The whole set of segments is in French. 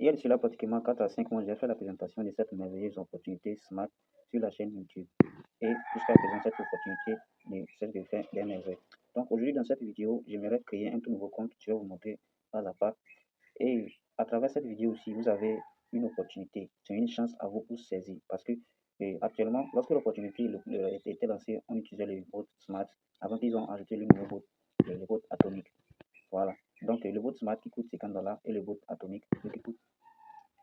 Il y a de cela pratiquement 4 à 5 mois, j'ai fait la présentation de cette merveilleuse opportunité Smart sur la chaîne YouTube. Et jusqu'à présent, cette opportunité ne cesse de faire des merveilles. Donc aujourd'hui, dans cette vidéo, j'aimerais créer un tout nouveau compte. Je vais vous montrer pas à pas. Et à travers cette vidéo aussi, vous avez une opportunité. C'est une chance à vous pour saisir. Parce que actuellement, lorsque l'opportunité était lancée, on utilisait le bot Smart. Avant qu'ils ont ajouté le nouveau bot, le bot atomique. Voilà. Donc le bot Smart qui coûte 50 $ et le bot atomique qui coûte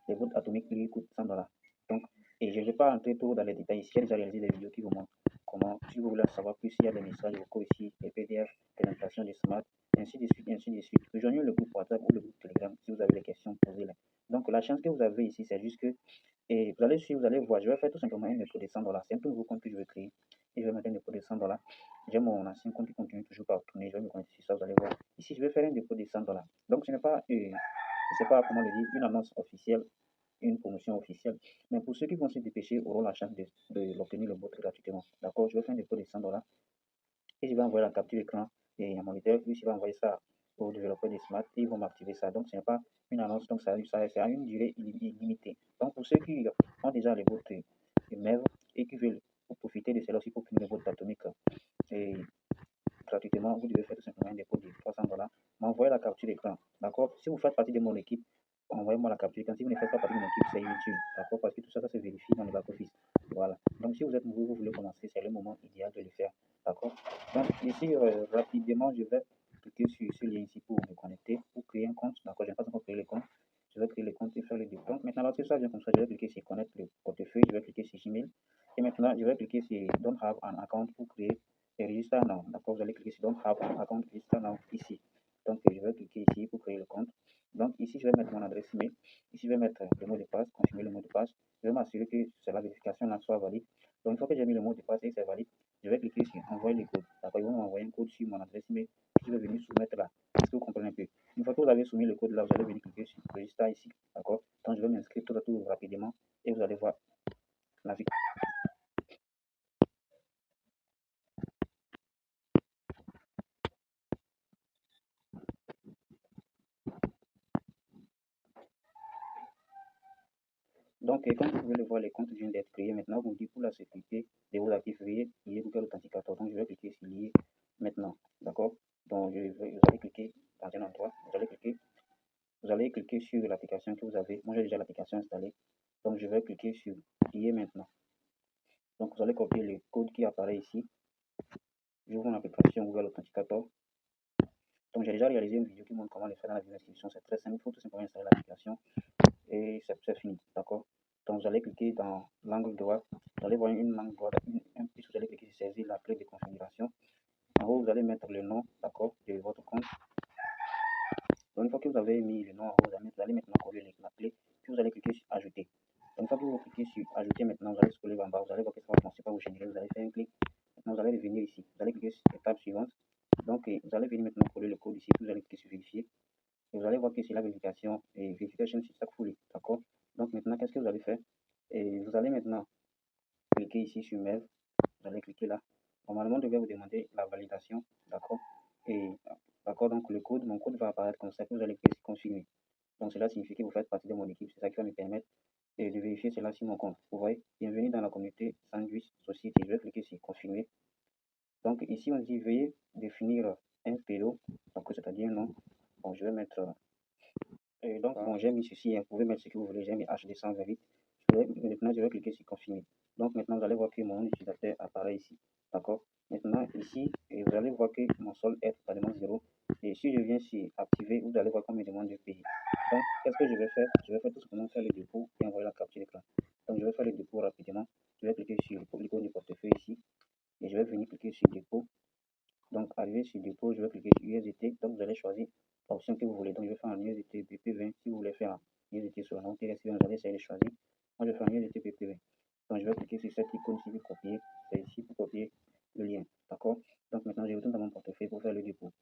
les bots atomiques lui coûtent 100 $. Donc, et je ne vais pas entrer trop dans les détails ici. J'ai déjà réalisé des vidéos qui vous montrent comment, si vous voulez en savoir plus, il y a des messages vocaux ici, des PDF, présentations de Smart, ainsi de suite, ainsi de suite. Rejoignez le groupe WhatsApp ou le groupe Telegram si vous avez des questions, posez-les. Donc, la chance que vous avez ici, c'est juste que et vous allez suivre, vous allez voir, je vais faire tout simplement un dépôt de 100 $. C'est un tout nouveau compte que je vais créer. Et je vais mettre un dépôt de 100 $. J'ai mon ancien compte qui continue toujours par tourner. Je vais me connecter sur ça, vous allez voir. Ici, je vais faire un dépôt de 100 $. Donc, ce n'est pas, je ne sais pas comment le dire, une annonce officielle, une promotion officielle. Mais pour ceux qui vont se dépêcher, auront la chance de l'obtenir le mot gratuitement. D'accord, je vais faire un dépôt de 100 $ et je vais envoyer la capture d'écran et un moniteur. Puis, je vais envoyer ça aux développeurs de Smart et ils vont m'activer ça. Donc, ce n'est pas une annonce, donc ça a une durée illimitée. Donc, pour ceux qui ont déjà les bots de MEV et qui veulent profiter de cela aussi pour obtenir le bot atomique et gratuitement, vous devez faire tout simplement un dépôt de 300 $. M'envoyer la capture d'écran. D'accord, si vous faites partie de mon équipe, envoyez-moi la capture d'écran. Si vous ne faites pas partie de mon équipe, c'est inutile. D'accord, parce que tout ça, ça se vérifie dans le back-office. Voilà. Donc, si vous êtes nouveau, vous voulez commencer, c'est le moment idéal de le faire. D'accord. Donc, ici, rapidement, je vais cliquer sur ce lien ici pour me connecter, pour créer un compte. D'accord, je n'ai pas encore créé le compte. Je vais créer le compte et faire le dépôt. Donc, maintenant, lorsque ça vient comme ça, je vais cliquer sur connaître le portefeuille, je vais cliquer sur Gmail. Et maintenant, je vais cliquer sur Don't have an account pour créer et Register Now. D'accord, vous allez cliquer sur Don't have an account, Register Now ici. Donc, je vais cliquer ici pour créer le compte. Donc, ici, je vais mettre mon adresse email. Ici, je vais mettre le mot de passe, confirmer le mot de passe. Je vais m'assurer que la vérification là soit valide. Donc, une fois que j'ai mis le mot de passe et que c'est valide, je vais cliquer sur envoyer le code. D'accord, ils vont m'envoyer un code sur mon adresse email que je vais venir soumettre là. Est-ce que vous comprenez un peu? Une fois que vous avez soumis le code là, vous allez venir cliquer sur Register ici. D'accord, donc je vais m'inscrire tout rapidement et vous allez voir la vie. Donc, comme vous pouvez le voir, les comptes viennent d'être créés. Maintenant, vous me dites pour la sécurité de vos actifs, veuillez lier Google Authenticator. Donc, je vais cliquer sur lier maintenant. D'accord? Donc, vous allez cliquer dans un endroit. Vous allez cliquer sur l'application que vous avez. Moi, j'ai déjà l'application installée. Donc, je vais cliquer sur lier maintenant. Donc, vous allez copier le code qui apparaît ici. J'ouvre mon application Google Authenticator. Donc, j'ai déjà réalisé une vidéo qui montre comment le faire dans la description. C'est très simple. Il faut tout simplement installer l'application et c'est fini. D'accord? Donc, vous allez cliquer dans l'angle droit. Vous allez voir une langue droite, un plus, vous allez cliquer sur saisir la clé de configuration. En haut, vous allez mettre le nom, d'accord, de votre compte. Donc, une fois que vous avez mis le nom en haut, vous allez maintenant coller la clé, puis vous allez cliquer sur ajouter. Donc, une fois que vous cliquez sur ajouter, maintenant, vous allez scroller en bas, vous allez voir que ça va commencer par vous générer, vous allez faire un clic. Maintenant, vous allez revenir ici, vous allez cliquer sur étape suivante. Donc, vous allez venir maintenant coller le code ici, puis vous allez cliquer sur vérifier. Et vous allez voir que c'est la vérification et vérification successfully, d'accord. Donc, maintenant, qu'est-ce que vous allez faire? Et vous allez maintenant cliquer ici sur Mail, vous allez cliquer là. Normalement, on devait vous demander la validation, d'accord. Et d'accord, donc le code, mon code va apparaître comme ça, que vous allez cliquer sur confirmer. Donc cela signifie que vous faites partie de mon équipe, c'est ça qui va me permettre de vérifier cela sur mon compte. Vous voyez, bienvenue dans la communauté Sandwich Society. Je vais cliquer sur confirmer. Donc ici, on dit veuillez définir un pseudo, donc c'est-à-dire un nom. Bon, je vais mettre. Donc, bon, j'ai mis ceci, vous pouvez mettre ce que vous voulez, j'ai mis HD128. Maintenant, je vais cliquer sur confirmer. Donc, maintenant, vous allez voir que mon utilisateur apparaît ici. D'accord? Maintenant, ici, vous allez voir que mon solde est totalement zéro. Et si je viens sur activer, vous allez voir qu'on me demande de payer. Donc, qu'est-ce que je vais faire? Je vais faire tout simplement faire le dépôt et envoyer la capture d'écran. Donc, je vais faire le dépôt rapidement. Je vais cliquer sur l'icône du portefeuille ici. Et je vais venir cliquer sur dépôt. Donc, arrivé sur dépôt, je vais cliquer sur USDT. Donc, vous allez choisir l'option que vous voulez. Donc, je vais faire en USDT BP20. Si vous voulez faire en USDT sur la langue TSV, vous allez essayer de choisir. Moi, je vais faire en USDT BP20. Donc, je vais cliquer sur cette icône ici pour copier. C'est ici pour copier le lien. D'accord? Donc, maintenant, je retourne dans mon portefeuille pour faire le dépôt.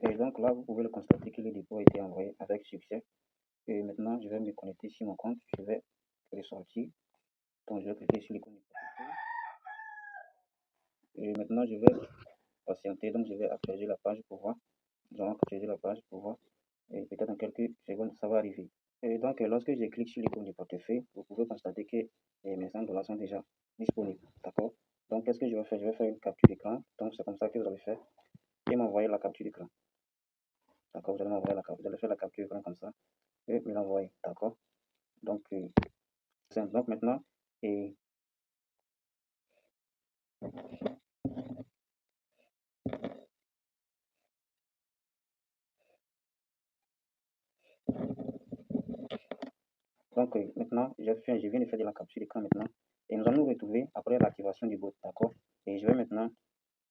Et donc, là, vous pouvez le constater que le dépôt a été envoyé avec succès. Et maintenant, je vais me connecter sur mon compte. Je vais ressortir. Donc, je vais cliquer sur l'icône du portefeuille. Et maintenant, je vais patienter. Donc, je vais actualiser la page pour voir. Nous allons actualiser la page pour voir. Et peut-être en quelques secondes, ça va arriver. Et donc, lorsque je clique sur l'icône du portefeuille, vous pouvez constater que mes 100 dollars sont déjà disponibles. D'accord? Donc, qu'est-ce que je vais faire? Je vais faire une capture d'écran. Donc, c'est comme ça que vous allez faire. Et m'envoyer la capture d'écran. D'accord? Vous allez m'envoyer la capture. Vous allez faire la capture d'écran comme ça. Et me l'envoyer. D'accord? Donc, donc maintenant, et donc maintenant, je viens de faire de la capture d'écran maintenant. Et nous allons nous retrouver après l'activation du bot. D'accord? Et je vais maintenant,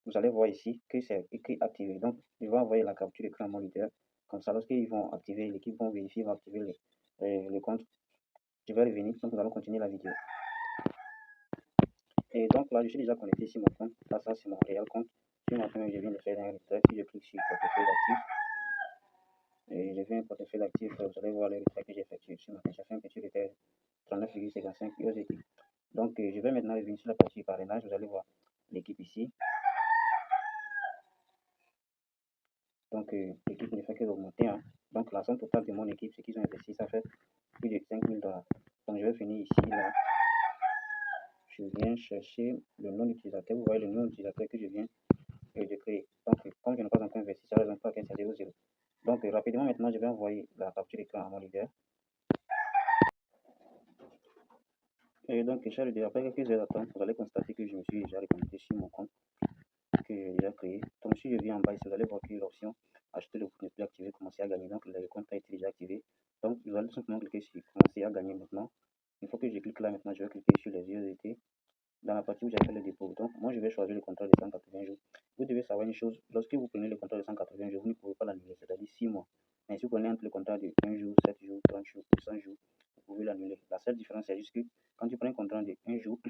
vous allez voir ici que c'est écrit activé. Donc, je vais envoyer la capture d'écran à mon leader. Comme ça, lorsqu'ils vont activer, l'équipe vont vérifier, vont activer le compte. Je vais revenir. Donc, nous allons continuer la vidéo. Et donc là, je suis déjà connecté sur mon compte. Là, ça, c'est mon réel compte. Sur mon compte, je viens de faire un retrait. Si je clique sur portefeuille d'actifs, et je viens portefeuille d'actifs, vous allez voir le retrait que j'ai effectué sur mon compte. J'ai fait un petit retrait 39,55 USDT. Donc, je vais maintenant revenir sur la partie parrainage. Vous allez voir l'équipe ici. Donc, l'équipe ne fait que d'augmenter. Hein. Donc, la somme totale de mon équipe, ce qu'ils ont investi, ça fait plus de 5 000 dollars. Donc, je vais finir ici, là. Je viens chercher le nom d'utilisateur. Vous voyez le nom d'utilisateur que je viens de créer. Donc, comme je n'ai pas encore investi, ça ne raison pas que c'est 0,0. Donc, rapidement, maintenant, je vais envoyer la capture d'écran à mon leader. Et donc, cher leader, après quelques heures d'attente, vous allez constater que je me suis déjà reconnecté sur mon compte que j'ai déjà créé. Donc, si je viens en bas ici, vous allez voir que l'option acheter le compte n'est plus activé, commencer à gagner. Donc, le compte a été déjà activé. Donc, vous allez simplement cliquer sur commencer à gagner maintenant. Une fois que je clique là, maintenant, je vais cliquer sur les USDT dans la partie où j'avais fait le dépôt. Donc, moi, je vais choisir le contrat de 180 jours. Vous devez savoir une chose, lorsque vous prenez le contrat de 180 jours, vous ne pouvez pas l'annuler, c'est-à-dire 6 mois. Mais si vous prenez entre le contrat de 1 jour, 7 jours, 30 jours, 100 jours, vous pouvez l'annuler. La seule différence, c'est juste que quand tu prends un contrat de 1 jour,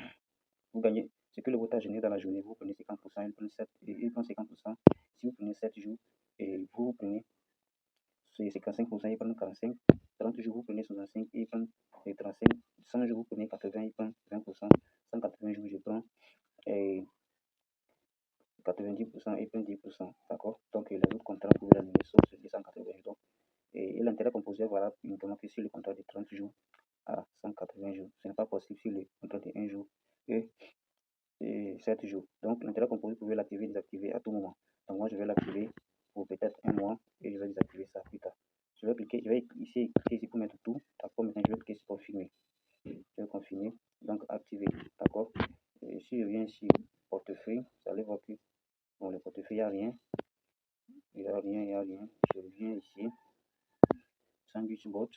vous gagnez ce que le bot a généré dans la journée. Vous prenez 50%, il prend 50%. Si vous prenez 7 jours, et vous prenez 55%, il prend 45. 30 jours, vous prenez 65, il prend 35. 100 jours, vous prenez 80, il prend 20%. 180 jours, je prends 90%, il prend 10%. D'accord? Donc, les autres contrats, vous pouvez l'annuler sauf celui de 180 jours. Et l'intérêt composé est valable uniquement que sur le contrat de 30 jours à 180 jours. Ce n'est pas possible sur le contrat de 1 jour et 7 jours. Donc, l'intérêt composé, vous pouvez l'activer et désactiver à tout moment. Donc, moi, je vais l'activer pour peut-être 1 mois et je vais désactiver ça plus tard. Je vais cliquer ici pour mettre tout. D'accord, maintenant, je vais cliquer sur confirmer. Je vais confirmer. Donc, activer. D'accord. Et si je viens ici, portefeuille, vous allez voir que bon, le portefeuille, il n'y a rien. Il n'y a rien, il n'y a rien. Je reviens ici. SandwichBot.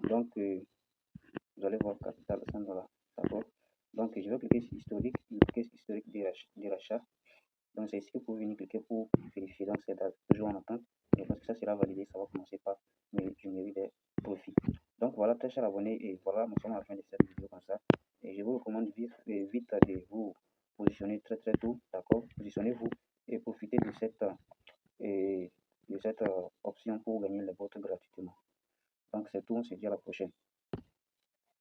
Donc, vous allez voir capital 100 dollars. D'accord. Donc, je vais cliquer sur historique. Je vais cliquer sur historique des rachats. Donc, c'est ici que vous pouvez venir cliquer pour vérifier. Donc, c'est toujours en attente. Et parce que ça sera validé, ça va commencer par me générer des profits. Donc, voilà, très cher abonné. Et voilà, nous sommes à la fin de cette vidéo comme ça. Et je vous recommande vite de vous positionner très très tôt. D'accord. Positionnez-vous et profitez de cette option pour gagner les votes gratuitement. Donc, c'est tout. On se dit à la prochaine.